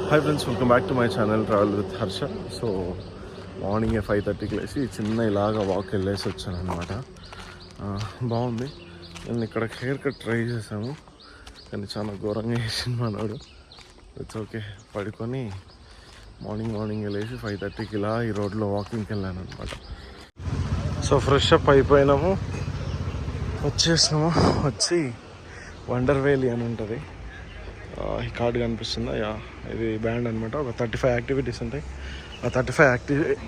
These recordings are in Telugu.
Hi friends, welcome back to my channel travel with Harsha. So morning 5:30కి లేచి చిన్న ఇలాగా వాక్ వెళ్ళేసి వచ్చాను అనమాట. బాగుంది. నేను ఇక్కడ హెయిర్ కట్ ట్రై చేశాను, కానీ చాలా ఘోరంగా వేసింది మనోడు. ఇట్స్ ఓకే, పడుకొని మార్నింగ్ వెళ్ళేసి 5:30కి ఇలా ఈ రోడ్లో వాకింగ్కి వెళ్ళాను అనమాట. సో ఫ్రెష్ అప్ అయిపోయినాము, వచ్చేసినాము. వచ్చి వండర్ వ్యాలీ అని ఉంటుంది. ఈ కార్డు కనిపిస్తుందా? ఇది బ్యాండ్ అనమాట. ఒక 35 యాక్టివిటీస్ ఉంటాయి. ఆ 35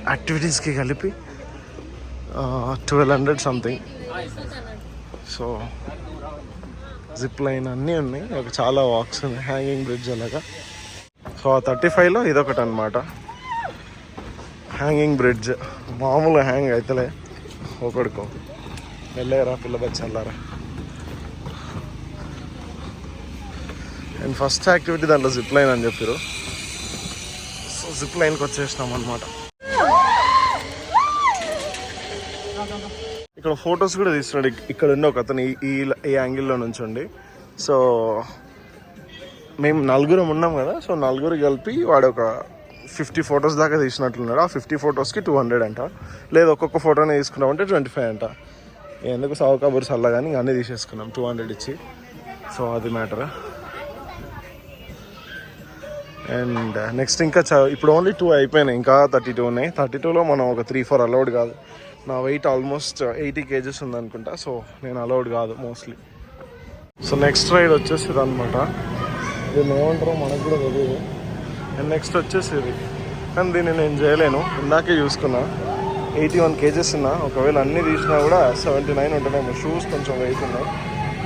యాక్టివిటీస్కి కలిపి 1200 సంథింగ్. సో జిప్ లైన్ అన్నీ ఉన్నాయి, ఒక చాలా వాక్స్ ఉన్నాయి, హ్యాంగింగ్ బ్రిడ్జ్ అలాగా. సో ఆ 35లో ఇదొకటి అనమాట, హ్యాంగింగ్ బ్రిడ్జ్. మామూలుగా హ్యాంగ్ అవుతలే, ఒకడుకో వెళ్ళారా పిల్ల బచ్చాలారా. అండ్ ఫస్ట్ యాక్టివిటీ దాంట్లో జిప్ లైన్ అని చెప్పారు. సో జిప్ లైన్కి వచ్చేసినాం అనమాట. ఇక్కడ ఫొటోస్ కూడా తీస్తున్నాడు. ఇక్కడ ఉన్న ఒక అతను ఈ యాంగిల్లో నుంచండి. సో మేము నలుగురం ఉన్నాం కదా, సో నలుగురు కలిపి వాడు ఒక 50 ఫొటోస్ దాకా తీసినట్లున్నాడు. ఆ 50 ఫొటోస్కి 200 అంట. లేదు ఒక్కొక్క ఫోటోనే తీసుకున్నామంటే 25 అంట. ఎందుకు సావు కబుర్స్ అలా కానీ అన్నీ తీసేసుకున్నాం 200 ఇచ్చి. సో అది మ్యాటర్. అండ్ నెక్స్ట్ ఇంకా ఇప్పుడు ఓన్లీ 2 అయిపోయినాయి, ఇంకా 32 ఉన్నాయి. 32లో మనం ఒక 3-4 అలౌడ్ కాదు. నా వెయిట్ ఆల్మోస్ట్ 80 kgs ఉందనుకుంటా. సో నేను అలౌడ్ కాదు మోస్ట్లీ. సో నెక్స్ట్ రైడ్ వచ్చేసి ఇది అనమాట. దీన్ని ఏమంటారో మనకు కూడా తెలియదు. అండ్ నెక్స్ట్ వచ్చేసి ఇది, కానీ దీన్ని నేను చేయలేను. ఇందాకే చూసుకున్నా 81 kgs ఉన్నా. ఒకవేళ అన్నీ తీసినా కూడా 79 ఉంటున్నాయి. షూస్ కొంచెం వెయిట్ ఉన్నాయి.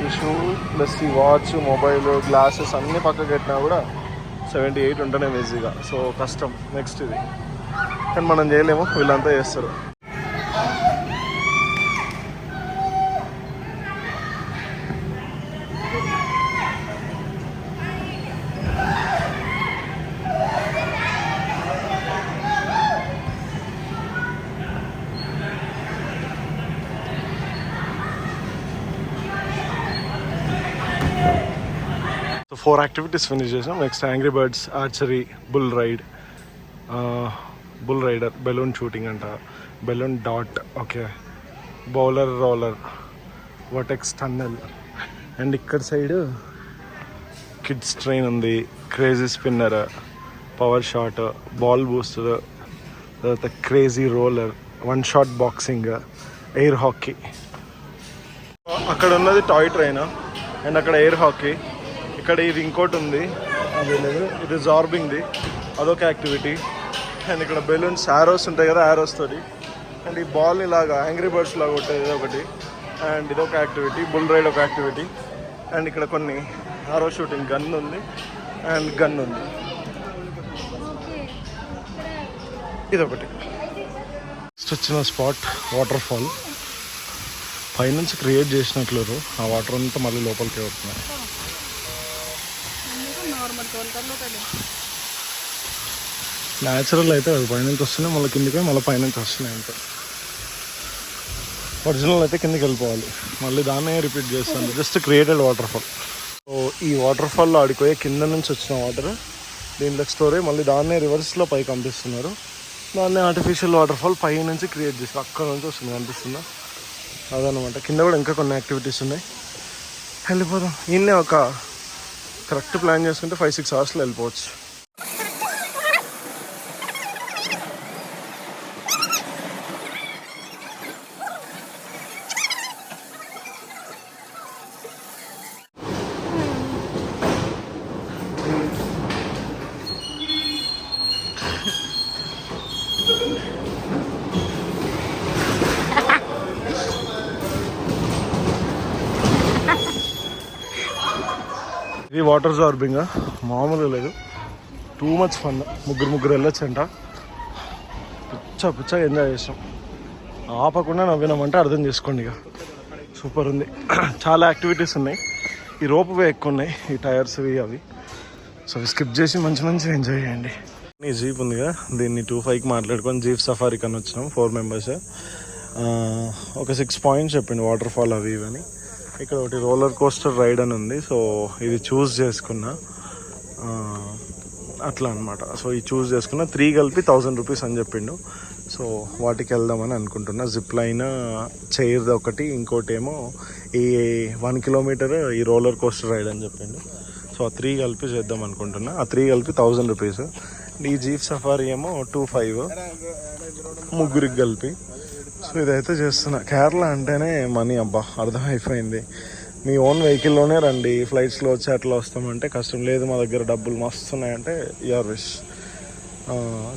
ఈ షూ ప్లస్ ఈ వాచ్, మొబైల్, గ్లాసెస్ అన్నీ పక్కకు పెట్టినా కూడా 78 ఉంటేనే ఈజీగా. సో కష్టం నెక్స్ట్ ఇది, కానీ మనం చేయలేము, వీళ్ళంతా చేస్తారు. సో 4 యాక్టివిటీస్ ఫినిష్ చేసాం. Next angry birds, archery, bull rider, balloon shooting అంట, balloon dot, okay, bowler roller, vertex tunnel. And ఇక్కడ సైడ్ కిడ్స్ ట్రైన్ ఉంది, crazy spinner, power shot, ball booster, తర్వాత crazy roller, 1 shot boxing, air hockey. అక్కడ ఉన్నది టాయ్ ట్రైన్ అండ్ అక్కడ ఎయిర్ హాకీ. ఇక్కడ ఇది ఇంకోటి ఉంది, అది లేదు, ఇది జార్బింగ్ది, అదొక యాక్టివిటీ. అండ్ ఇక్కడ బెలూన్స్, యారోస్ ఉంటాయి కదా, యారోస్ తోటి. అండ్ ఈ బాల్ ఇలాగా యాంగ్రీ బర్డ్స్ లాగా కొట్టేది ఒకటి. అండ్ ఇదొక యాక్టివిటీ, బుల్ రైడ్ ఒక యాక్టివిటీ. అండ్ ఇక్కడ కొన్ని యారో షూటింగ్, గన్ ఉంది అండ్ గన్ ఉంది, ఇదొకటి. నెక్స్ట్ వచ్చిన స్పాట్ వాటర్ ఫాల్. పైనుంచి క్రియేట్ చేసినట్లు ఆ వాటర్ అంతా మళ్ళీ లోపలికి వస్తున్నాయి. న్యాచురల్ అయితే అది పైనుంచి వస్తున్నాయి, మళ్ళీ కిందికి మళ్ళీ పైనుంచి వస్తున్నాయి. అంతే ఒరిజినల్ అయితే కిందికి వెళ్ళిపోవాలి, మళ్ళీ దాన్నే రిపీట్ చేస్తాను. Just created water fall. So ఈ వాటర్ ఫాల్లో ఆడిపోయే కింద నుంచి వచ్చిన వాటర్ దీంట్లో స్టోర్ అయ్యి మళ్ళీ దాన్నే రివర్స్లో పైకి పంపిస్తున్నారు. దాన్నే ఆర్టిఫిషియల్ వాటర్ ఫాల్ పై నుంచి క్రియేట్ చేసి అక్కడ నుంచి వస్తుంది, కనిపిస్తుందా? అదనమాట. కింద కూడా ఇంకా కొన్ని యాక్టివిటీస్ ఉన్నాయి. వెళ్ళిపోదాం. ఈయన్నే ఒక కరెక్ట్ ప్లాన్ చేసుకుంటే 5-6 అవర్స్లో వెళ్ళిపోవచ్చు. ఇది వాటర్ జార్బింగ్ మామూలుగా లేదు, టూ మచ్ ఫన్. ముగ్గురు వెళ్ళొచ్చంట. పిచ్చగా ఎంజాయ్ చేసాం, ఆపకుండా నవ్వినామంటే అర్థం చేసుకోండి ఇక. సూపర్ ఉంది. చాలా యాక్టివిటీస్ ఉన్నాయి. ఈ రోప్ వే ఎక్కువ ఉన్నాయి, ఈ టైర్స్ అవి. సో స్కిప్ చేసి మంచిగా ఎంజాయ్ చేయండి. ఈ జీప్ ఉంది కదా, దీన్ని 2,500కి మాట్లాడుకొని జీప్ సఫారీకి అని వచ్చినాం 4 మెంబర్స్. ఒక 6 పాయింట్స్ చెప్పింది వాటర్ ఫాల్ అవి ఇవని. ఇక్కడ ఒకటి రోలర్ కోస్టర్ రైడ్ అని ఉంది. సో ఇది చూస్ చేసుకున్నా అట్లా అనమాట. సో ఇది చూస్ చేసుకున్న 3 కలిపి 1000 రూపీస్ అని చెప్పిండు. సో వాటికి వెళ్దామని అనుకుంటున్నా. జిప్ లైన్ చైర్ది ఒకటి, ఇంకోటి ఏమో ఈ 1 కిలోమీటర్ ఈ రోలర్ కోస్టర్ రైడ్ అని చెప్పిండు. సో ఆ 3 కలిపి చేద్దాం అనుకుంటున్నా. ఆ 3 కలిపి 1000 రూపీస్. ఈ జీప్ సఫారీ ఏమో 2,500 ముగ్గురికి కలిపి. సో ఇదైతే చేస్తున్నా. కేరళ అంటేనే మనీ అబ్బా, అర్థమైపోయింది. మీ ఓన్ వెహికల్లోనే రండి, ఫ్లైట్స్లో వచ్చి అట్లా వస్తామంటే కష్టం. లేదు మా దగ్గర డబ్బులు మస్తున్నాయంటే యువర్ విష్.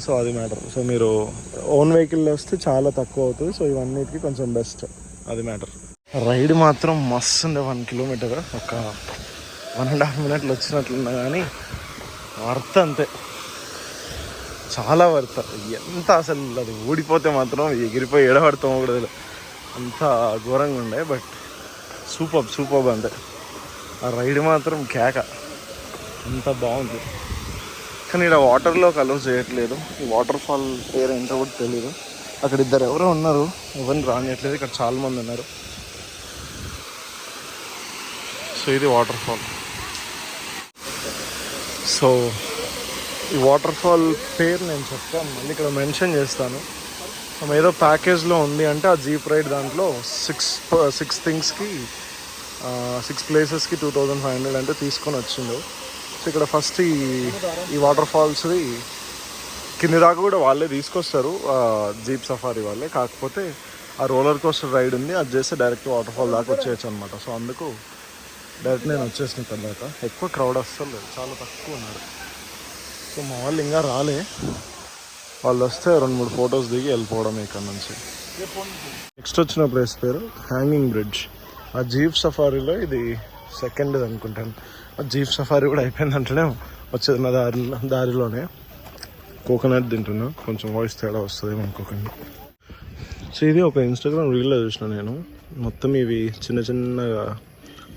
సో అది మ్యాటర్. సో మీరు ఓన్ వెహికల్లో వస్తే చాలా తక్కువ అవుతుంది. సో ఇవన్నిటికీ కొంచెం బెస్ట్, అది మ్యాటర్. రైడ్ మాత్రం మస్తు ఉండే. 1 కిలోమీటర్ ఒక 1.5 మినిట్లు వచ్చినట్లున్నా కానీ వర్త్ అంతే, చాలా వర్త్. ఎంత అసలు అది ఊడిపోతే మాత్రం ఎగిరిపోయి ఎడబడతామో కూడా తెలియదు, అంత ఘోరంగా ఉండే. బట్ సూపర్ అంతే. ఆ రైడ్ మాత్రం కేక, అంత బాగుంది. కానీ ఇక్కడ వాటర్లోకి అలౌ చేయట్లేదు. ఈ వాటర్ ఫాల్ పేరు ఏంటో కూడా తెలియదు. అక్కడ ఎవరో ఉన్నారు, ఎవరిని రానియట్లేదు. ఇక్కడ చాలా మంది ఉన్నారు. సో ఇది వాటర్ ఫాల్. సో ఈ వాటర్ ఫాల్ పేరు నేను చెప్తాను, మళ్ళీ ఇక్కడ మెన్షన్ చేస్తాను. ఏదో ప్యాకేజ్లో ఉంది అంటే ఆ జీప్ రైడ్ దాంట్లో 6 థింగ్స్కి 6 ప్లేసెస్కి 2,500 అంటే తీసుకొని వచ్చిండు. సో ఇక్కడ ఫస్ట్ ఈ వాటర్ ఫాల్స్ది కింది దాకా కూడా వాళ్ళే తీసుకొస్తారు, జీప్ సఫారీ వాళ్ళే. కాకపోతే ఆ రోలర్ కోస్టర్ రైడ్ ఉంది, అది చేస్తే డైరెక్ట్ వాటర్ ఫాల్ దాకా వచ్చేయచ్చు అనమాట. సో అందుకు డైరెక్ట్ నేను వచ్చేసిన ఇక్కడ దాకా. ఎక్కువ క్రౌడ్ వస్తారు లేదు, చాలా తక్కువ ఉన్నారు. సో మా వాళ్ళు ఇంకా రాలే, వాళ్ళు వస్తే 2-3 ఫొటోస్ దిగి వెళ్ళిపోవడం ఇక్కడ నుంచి. నెక్స్ట్ వచ్చిన ప్లేస్ పేరు హ్యాంగింగ్ బ్రిడ్జ్. ఆ జీప్ సఫారీలో ఇది సెకండ్ది అనుకుంటాను. ఆ జీప్ సఫారీ కూడా అయిపోయిందంటేనే వచ్చేది నా దారిలోనే. కోకోనట్ తింటున్నా, కొంచెం వాయిస్ తేడా వస్తుంది అనుకోకండి. సో ఇది ఒక ఇన్స్టాగ్రామ్ రీల్లో చూసిన నేను. మొత్తం ఇవి చిన్నగా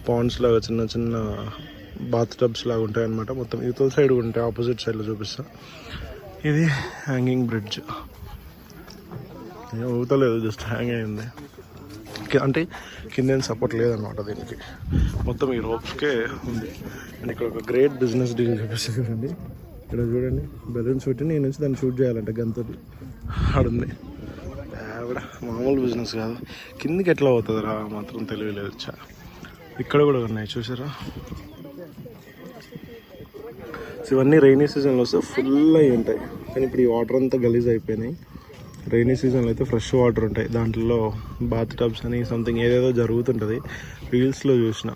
పాండ్స్ లాగా చిన్న బాత్ టబ్స్ లాగా ఉంటాయి అనమాట. మొత్తం యువతల సైడ్ ఉంటాయి, ఆపోజిట్ సైడ్లో చూపిస్తా. ఇది హ్యాంగింగ్ బ్రిడ్జ్. ఊతలేదు, జస్ట్ హ్యాంగ్ అయింది. అంటే కింద సపోర్ట్ లేదనమాట దీనికి, మొత్తం ఈ రోప్స్కే ఉంది. అండ్ ఇక్కడ ఒక గ్రేట్ బిజినెస్ డీల్ చూపిస్తుంది చూడండి. ఇక్కడ చూడండి, బెలూన్స్ పెట్టి నేను నుంచి దాన్ని షూట్ చేయాలంటే గంతలు ఆడుంది. ఆవిడ మామూలు బిజినెస్ కాదు. కిందికి ఎట్లా అవుతుంది రా మాత్రం తెలియలేదు. ఇక్కడ కూడా ఉన్నాయి చూసారా. ఇవన్నీ రైనీ సీజన్లో వస్తే ఫుల్ అయి ఉంటాయి. కానీ ఇప్పుడు ఈ వాటర్ అంతా గలీజ్ అయిపోయినాయి. రైనీ సీజన్లో అయితే ఫ్రెష్ వాటర్ ఉంటాయి. దాంట్లో బాత్ టబ్స్ అని సంథింగ్ ఏదేదో జరుగుతుంటుంది. రీల్స్లో చూసిన.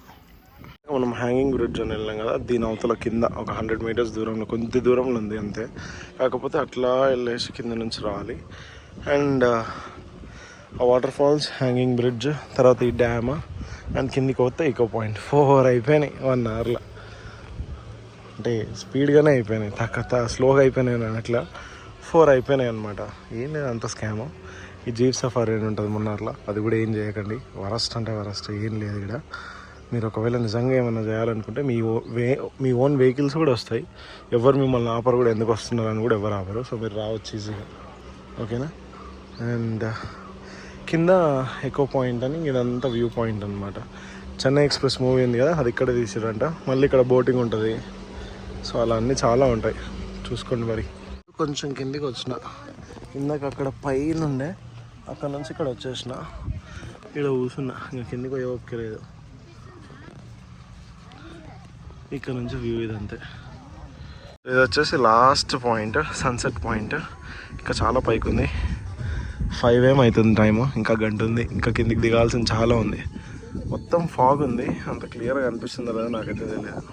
మనం హ్యాంగింగ్ బ్రిడ్జ్ అని వెళ్ళాం కదా, దీని అవతల కింద ఒక 100 మీటర్స్ దూరంలో, కొద్ది దూరంలో ఉంది అంతే. కాకపోతే అట్లా వెళ్ళేసి కింద నుంచి రావాలి. అండ్ ఆ వాటర్ ఫాల్స్, హ్యాంగింగ్ బ్రిడ్జ్, తర్వాత ఈ డ్యామ్, అండ్ కిందికి పోతే ఈకో పాయింట్. 4 అయిపోయినాయి 1 అవర్లో. అంటే స్పీడ్గానే అయిపోయినాయి, స్లోగా అయిపోయినాయి అట్లా. 4 అయిపోయినాయి అనమాట. ఏం లేదు, అంత స్కామ్. ఈ జీప్ సఫారీ అని ఉంటుంది మున్నార్లో, అది కూడా ఏం చేయకండి. వరస్ట్ అంటే వరస్ట్, ఏం లేదు ఇక్కడ. మీరు ఒకవేళ నిజంగా ఏమైనా చేయాలనుకుంటే మీ ఓన్ వెహికల్స్ కూడా వస్తాయి. ఎవరు మిమ్మల్ని ఆపరు కూడా, ఎందుకు వస్తున్నారని కూడా ఎవరు ఆపరు. సో మీరు రావచ్చు ఈజీగా, ఓకేనా. అండ్ కింద ఎకో పాయింట్ అని, ఇదంతా వ్యూ పాయింట్ అనమాట. చెన్నై ఎక్స్ప్రెస్ మూవీ ఉంది కదా, అది ఇక్కడ తీసిరంట. మళ్ళీ ఇక్కడ బోటింగ్ ఉంటుంది. సో అలా అన్నీ చాలా ఉంటాయి, చూసుకోండి. మరి కొంచెం కిందికి వచ్చిన, ఇందాక అక్కడ పైన ఉండే, అక్కడ నుంచి ఇక్కడ వచ్చేసిన. ఇక్కడ కూర్చున్నా, ఇంకా కిందికి పోయే ఓపిక లేదు. ఇక్కడ నుంచి వ్యూ ఇదంతే. ఇది వచ్చేసి లాస్ట్ పాయింట్, సన్సెట్ పాయింట్. ఇంకా చాలా పైకి ఉంది. 5 ఏమవుతుంది టైము, ఇంకా గంట ఉంది. ఇంకా కిందికి దిగాల్సింది చాలా ఉంది. మొత్తం ఫాగ్ ఉంది, అంత క్లియర్గా అనిపిస్తుందో లేదో నాకైతే తెలియదు.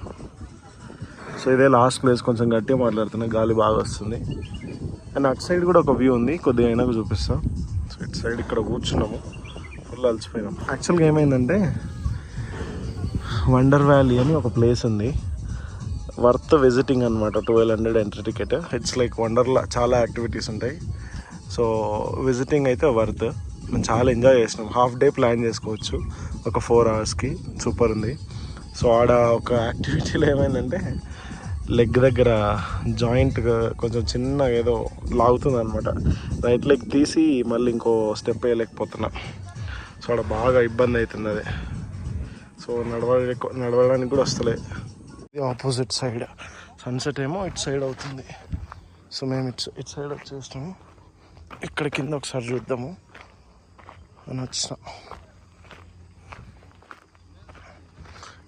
సో ఇదే లాస్ట్ ప్లేస్. కొంచెం గట్టిగా మాట్లాడుతున్నా, గాలి బాగా వస్తుంది. అండ్ అటు సైడ్ కూడా ఒక వ్యూ ఉంది, కొద్దిగా అయినాక చూపిస్తాం. సో ఇటు సైడ్ ఇక్కడ కూర్చున్నాము, ఫుల్ అలసిపోయినాం. యాక్చువల్గా ఏమైందంటే వండర్ వ్యాలీ అని ఒక ప్లేస్ ఉంది, వర్త్ విజిటింగ్ అనమాట. 1200 entry ticket. It's like Wonderla, చాలా యాక్టివిటీస్ ఉంటాయి. సో విజిటింగ్ అయితే వర్త్. మేము చాలా ఎంజాయ్ చేసినాం. హాఫ్ డే ప్లాన్ చేసుకోవచ్చు ఒక 4 అవర్స్కి. సూపర్ ఉంది. సో ఆడ ఒక యాక్టివిటీలో ఏమైందంటే లెగ్ దగ్గర జాయింట్గా కొంచెం చిన్న ఏదో లాగుతుంది అనమాట. రైట్ లెగ్ తీసి మళ్ళీ ఇంకో స్టెప్ వేయలేకపోతున్నా. సో ఆడ బాగా ఇబ్బంది అవుతుంది అది. సో నడవడానికి కూడా వస్తలే. ఇది ఆపోజిట్ సైడ్ సన్సెట్ ఏమో ఇటు సైడ్ అవుతుంది. సో మేము ఇటు సైడ్ వచ్చేస్తాము. ఇక్కడ కింద ఒకసారి చూద్దాము అని వచ్చిన.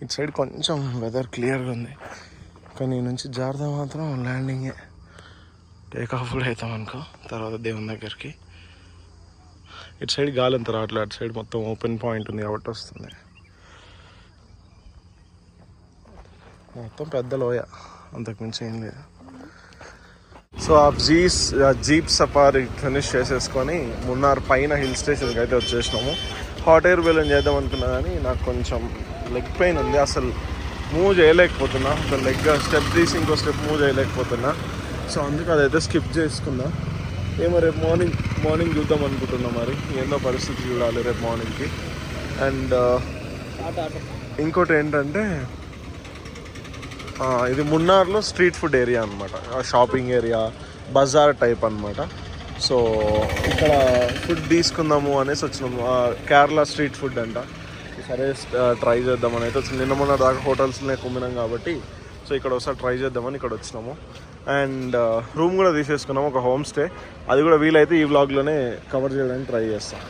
ఇటు సైడ్ కొంచెం వెదర్ క్లియర్గా ఉంది, కానీ నుంచి జాగ్రత్త మాత్రం ల్యాండింగే. టేక్ ఆఫ్ కూడా అవుతాం అనుకో తర్వాత దేవుని దగ్గరికి. ఇటు సైడ్ గాలి అంత రావట్లేదు, అటు సైడ్ మొత్తం ఓపెన్ పాయింట్ ఉంది కాబట్టి వస్తుంది. మొత్తం పెద్ద లోయ, అంతకుమించి ఏం లేదు. సో ఆ జీప్ సఫారీ ఫినిష్ చేసేసుకొని మున్నార్ పైన హిల్ స్టేషన్కి అయితే వచ్చేసినాము. హాట్ ఎయిర్ బెలూన్ చేద్దాం అనుకున్నా కానీ నాకు కొంచెం లెగ్ పెయిన్ ఉంది, అసలు మూవ్ చేయలేకపోతున్నా. ఒక లెగ్ స్టెప్ తీసి ఇంకో స్టెప్ మూవ్ చేయలేకపోతున్నా. సో అందుకు అదైతే స్కిప్ చేసుకున్నా. ఏమో రేపు మార్నింగ్ చూద్దాం అనుకుంటున్నా. మరి ఏందో పరిస్థితి చూడాలి రేపు మార్నింగ్కి. అండ్ ఇంకోటి ఏంటంటే ఇది మున్నార్లో స్ట్రీట్ ఫుడ్ ఏరియా అనమాట. షాపింగ్ ఏరియా, బజార్ టైప్ అనమాట. సో ఇక్కడ ఫుడ్ తీసుకుందాము అనేసి వచ్చినాము. కేరళ స్ట్రీట్ ఫుడ్ అంట. సరే ట్రై చేద్దామని అయితే వచ్చింది. నిన్న మొన్న దాకా హోటల్స్లోనే కుమ్మినాం కాబట్టి సో ఇక్కడ ఒకసారి ట్రై చేద్దామని ఇక్కడ వచ్చినాము. అండ్ రూమ్ కూడా తీసేసుకున్నాము, ఒక హోమ్ స్టే. అది కూడా వీలైతే ఈ వ్లాగ్లోనే కవర్ చేయడానికి ట్రై చేస్తాం.